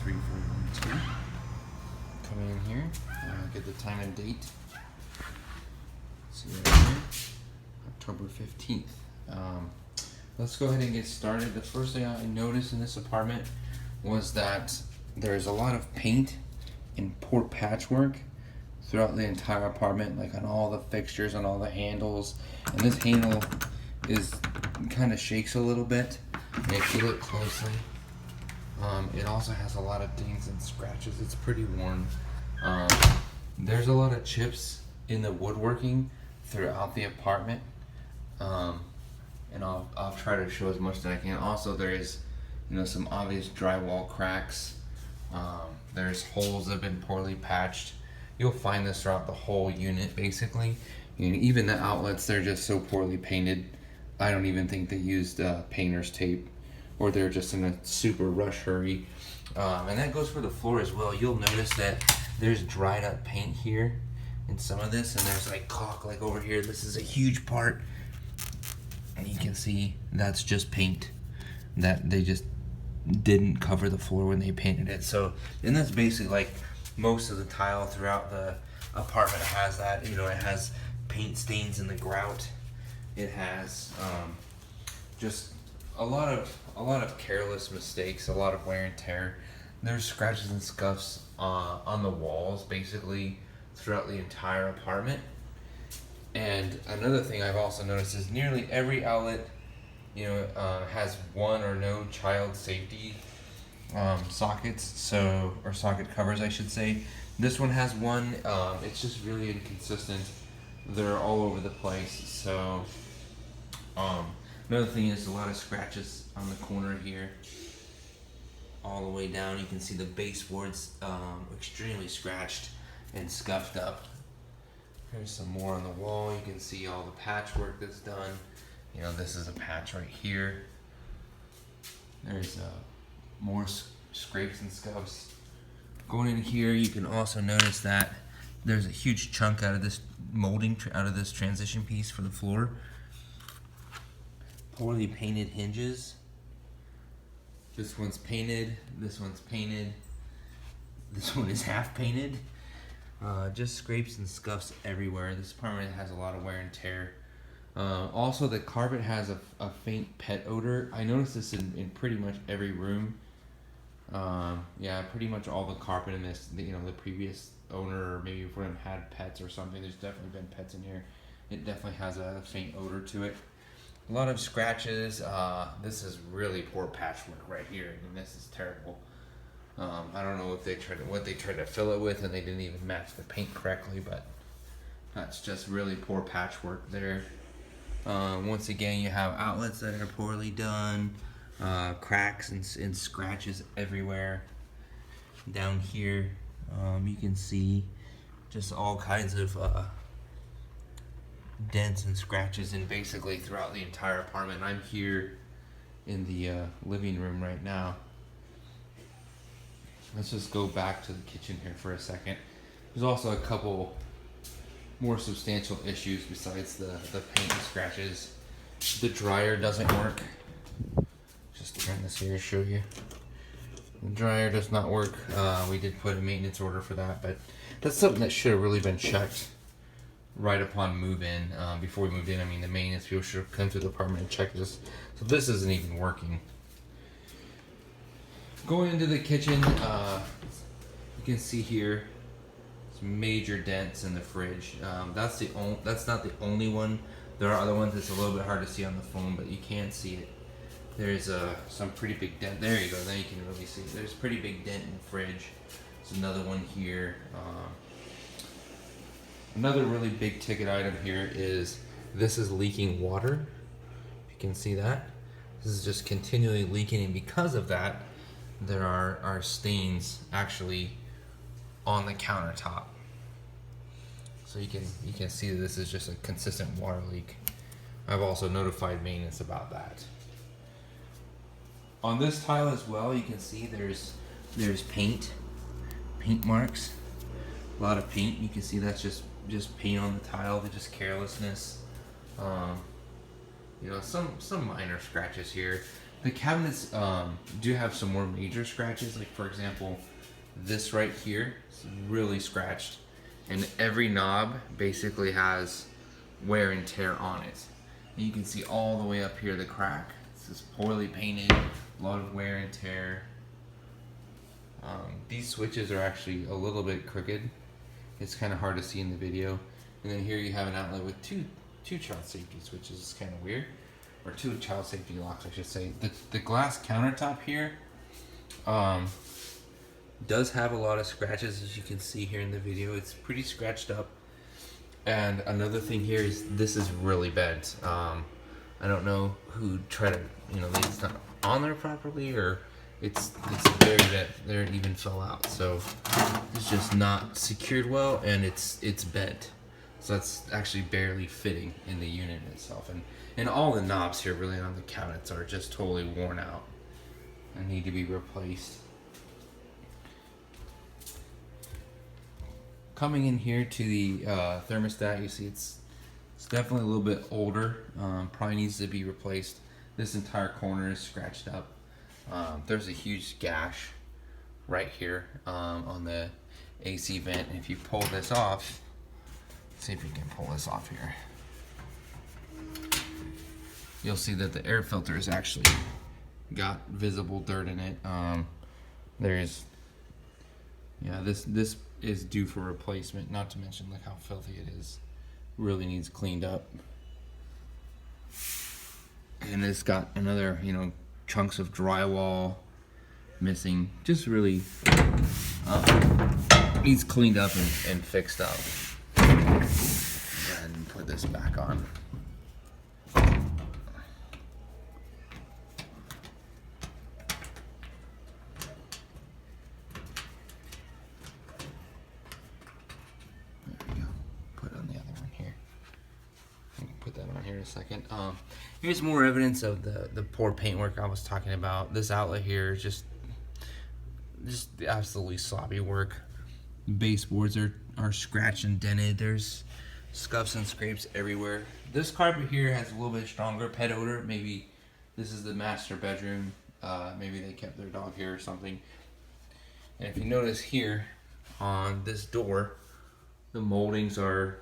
3412. Come in here, get the time and date. See right here, October 15th. Let's go ahead and get started. The first thing I noticed in this apartment was that there's a lot of paint and poor patchwork throughout the entire apartment, like on all the fixtures, on all the handles. And this handle is kind of shakes a little bit. And if you look closely, it also has a lot of dings and scratches. It's pretty worn. There's a lot of chips in the woodworking throughout the apartment. And I'll try to show as much as I can. Also, there is, some obvious drywall cracks. There's holes that have been poorly patched. You'll find this throughout the whole unit, basically. And even the outlets, they're just so poorly painted. I don't even think they used painter's tape, or they're just in a super rush hurry. And that goes for the floor as well. You'll notice that there's dried up paint here in some of this, and there's like caulk like over here. This is a huge part. And you can see that's just paint that they just didn't cover the floor when they painted it. So, and that's basically like most of the tile throughout the apartment has that. It has paint stains in the grout. It has just a lot of careless mistakes, a lot of wear and tear. There's scratches and scuffs on the walls, basically throughout the entire apartment. And another thing I've also noticed is nearly every outlet, has one or no child safety sockets, or socket covers, I should say. This one has one. It's just really inconsistent. They're all over the place. So, another thing is a lot of scratches on the corner here, all the way down. You can see the baseboards extremely scratched and scuffed up. Here's some more on the wall. You can see all the patchwork that's done. This is a patch right here. There's more scrapes and scuffs. Going in here, you can also notice that there's a huge chunk out of this molding, out of this transition piece for the floor. Poorly painted hinges. This one's painted. This one's painted. This one is half painted. Just scrapes and scuffs everywhere. This apartment has a lot of wear and tear. Also, the carpet has a faint pet odor. I noticed this in pretty much every room. Pretty much all the carpet in this, the previous owner, or maybe if one had pets or something, there's definitely been pets in here. It definitely has a faint odor to it. A lot of scratches. This is really poor patchwork right here. I mean, this is terrible. I don't know if what they tried to fill it with, and they didn't even match the paint correctly, but that's just really poor patchwork there. Once again, you have outlets that are poorly done, cracks and scratches everywhere. Down here, you can see just all kinds of dents and scratches, and basically throughout the entire apartment. I'm here in the living room right now. Let's just go back to the kitchen here for a second. There's also a couple more substantial issues besides the paint and scratches. The dryer doesn't work. Just turn this here to show you. The dryer does not work. We did put a maintenance order for that, but that's something that should have really been checked right upon move-in. Before we moved in, the maintenance people should have come to the apartment and checked this. So this isn't even working. Going into the kitchen, you can see here some major dents in the fridge. That's not the only one. There are other ones that's a little bit hard to see on the phone, but you can see it. There's some pretty big dent. There you go. Then you can really see. There's a pretty big dent in the fridge. There's another one here. Another really big ticket item here is this is leaking water. You can see that. This is just continually leaking, and because of that, there are stains actually on the countertop. So you can see that this is just a consistent water leak. I've also notified maintenance about that. On this tile as well, you can see there's paint marks, a lot of paint. You can see that's just paint on the tile, just carelessness. Some minor scratches here. The cabinets do have some more major scratches. Like for example, this right here is really scratched, and every knob basically has wear and tear on it. And you can see all the way up here the crack. This is poorly painted, a lot of wear and tear. These switches are actually a little bit crooked. It's kind of hard to see in the video. And then here you have an outlet with two child safety switches. It's kind of weird. Or two child safety locks, I should say. The glass countertop here does have a lot of scratches, as you can see here in the video. It's pretty scratched up. And another thing here is this is really bent. I don't know who tried to, it's not on there properly, or it's very bent. There, it even fell out. So it's just not secured well, and it's bent. So that's actually barely fitting in the unit itself. And all the knobs here really on the cabinets are just totally worn out and need to be replaced. Coming in here to the thermostat, you see it's definitely a little bit older. Probably needs to be replaced. This entire corner is scratched up. There's a huge gash right here on the AC vent. And if you pull this off, let's see if you can pull this off here. You'll see that the air filter has actually got visible dirt in it. This is due for replacement, not to mention look how filthy it is. Really needs cleaned up. And it's got another, chunks of drywall missing. Just really needs cleaned up and fixed up. Go ahead and put this back on. Here in a second. Here's more evidence of the poor paintwork I was talking about. This outlet here is just absolutely sloppy work. The baseboards are scratched and dented. There's scuffs and scrapes everywhere. This carpet here has a little bit stronger pet odor. Maybe this is the master bedroom. Maybe they kept their dog here or something. And if you notice here on this door, the moldings are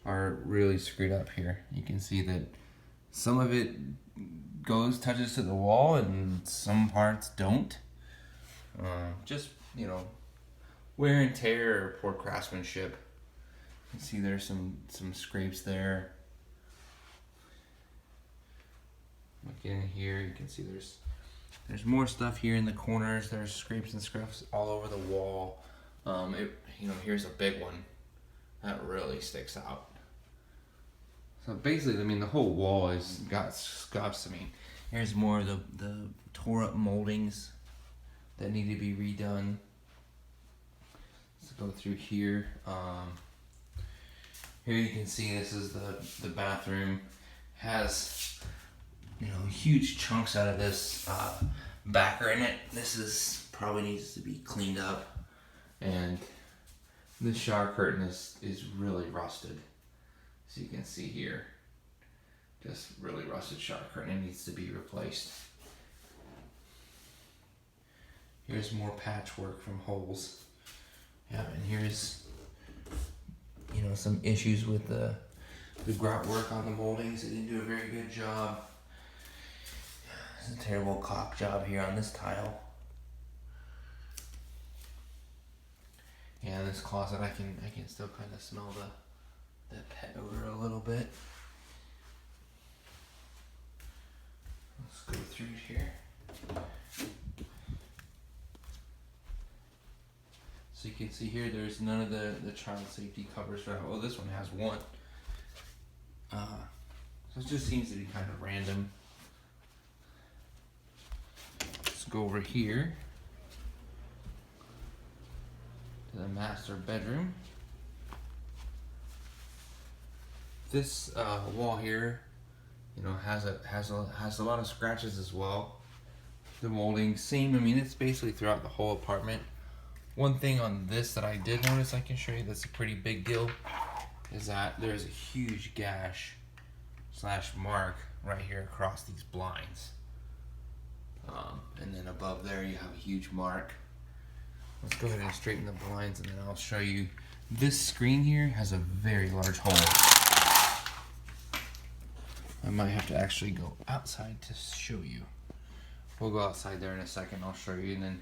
really screwed up here. You can see that some of it touches to the wall and some parts don't. Just, wear and tear or poor craftsmanship. You can see there's some scrapes there. Look in here, you can see there's more stuff here in the corners. There's scrapes and scuffs all over the wall. Here's a big one that really sticks out. So basically, the whole wall has got scuffs. Here's more of the tore up moldings that need to be redone. Let's go through here. Here you can see this is the bathroom. Has huge chunks out of this backer in it. This probably needs to be cleaned up, and this shower curtain is really rusted. So you can see here, just really rusted shower curtain. It needs to be replaced. Here's more patchwork from holes. Yeah, and here's some issues with the grout work on the moldings. They didn't do a very good job. There's a terrible caulk job here on this tile. Yeah, this closet I can still kind of smell the pet odor a little bit. Let's go through here. So you can see here there's none of the child safety covers. Oh, this one has one. So it just seems to be kind of random. Let's go over here to the master bedroom. This wall here, has a lot of scratches as well. The molding, same. It's basically throughout the whole apartment. One thing on this that I did notice, I can show you, that's a pretty big deal, is that there's a huge gash / mark right here across these blinds. then above there you have a huge mark. Let's go ahead and straighten the blinds, and then I'll show you. This screen here has a very large hole. I might have to actually go outside to show you. We'll go outside there in a second. I'll show you, and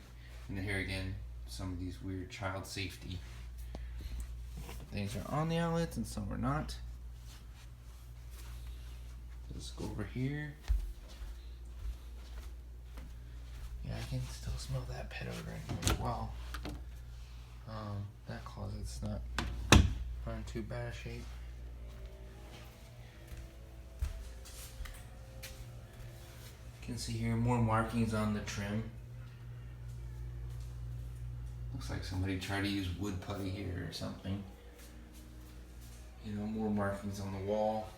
then here again, some of these weird child safety things are on the outlets and some are not. Let's go over here. Yeah, I can still smell that pet odor in here as well. That closet's not in too bad a shape. You can see here more markings on the trim. Looks like somebody tried to use wood putty here or something. You know, more markings on the wall.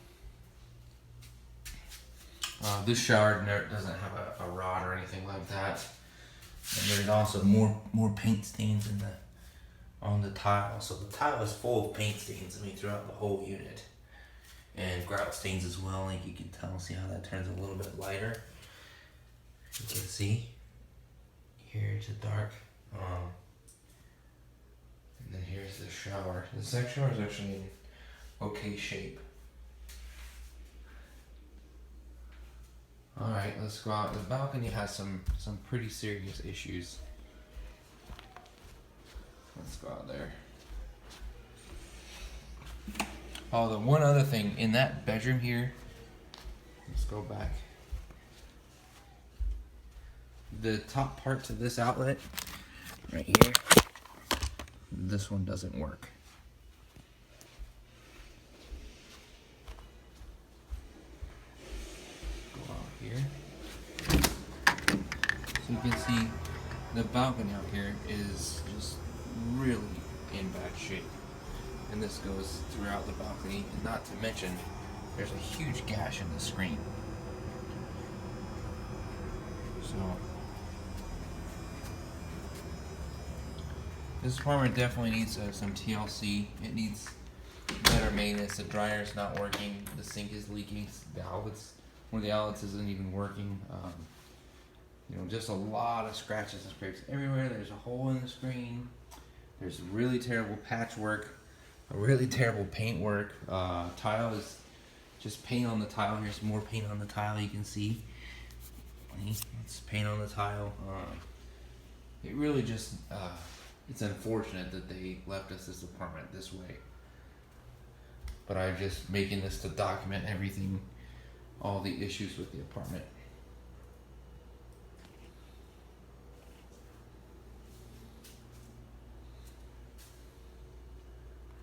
This shower doesn't have a rod or anything like that. And there's also more paint stains on the tile. So the tile is full of paint stains, throughout the whole unit. And grout stains as well, like you can tell. See how that turns a little bit lighter? You can see. Here it's a dark. And then here's the shower. The second shower is actually in okay shape. Alright, let's go out. The balcony has some pretty serious issues. Let's go out there. Oh, the one other thing, in that bedroom here, let's go back. The top part to this outlet, right here, this one doesn't work. Here. So you can see the balcony out here is just really in bad shape. And this goes throughout the balcony, and not to mention there's a huge gash in the screen. So this apartment definitely needs some TLC. It needs better maintenance. The dryer's not working, the sink is leaking, the outlets, one of the outlets isn't even working. Just a lot of scratches and scrapes everywhere. There's a hole in the screen. There's really terrible patchwork, a really terrible paint work. Tile is just paint on the tile. Here's more paint on the tile, you can see. It's paint on the tile. It really just, it's unfortunate that they left us this apartment this way. But I'm just making this to document everything, all the issues with the apartment.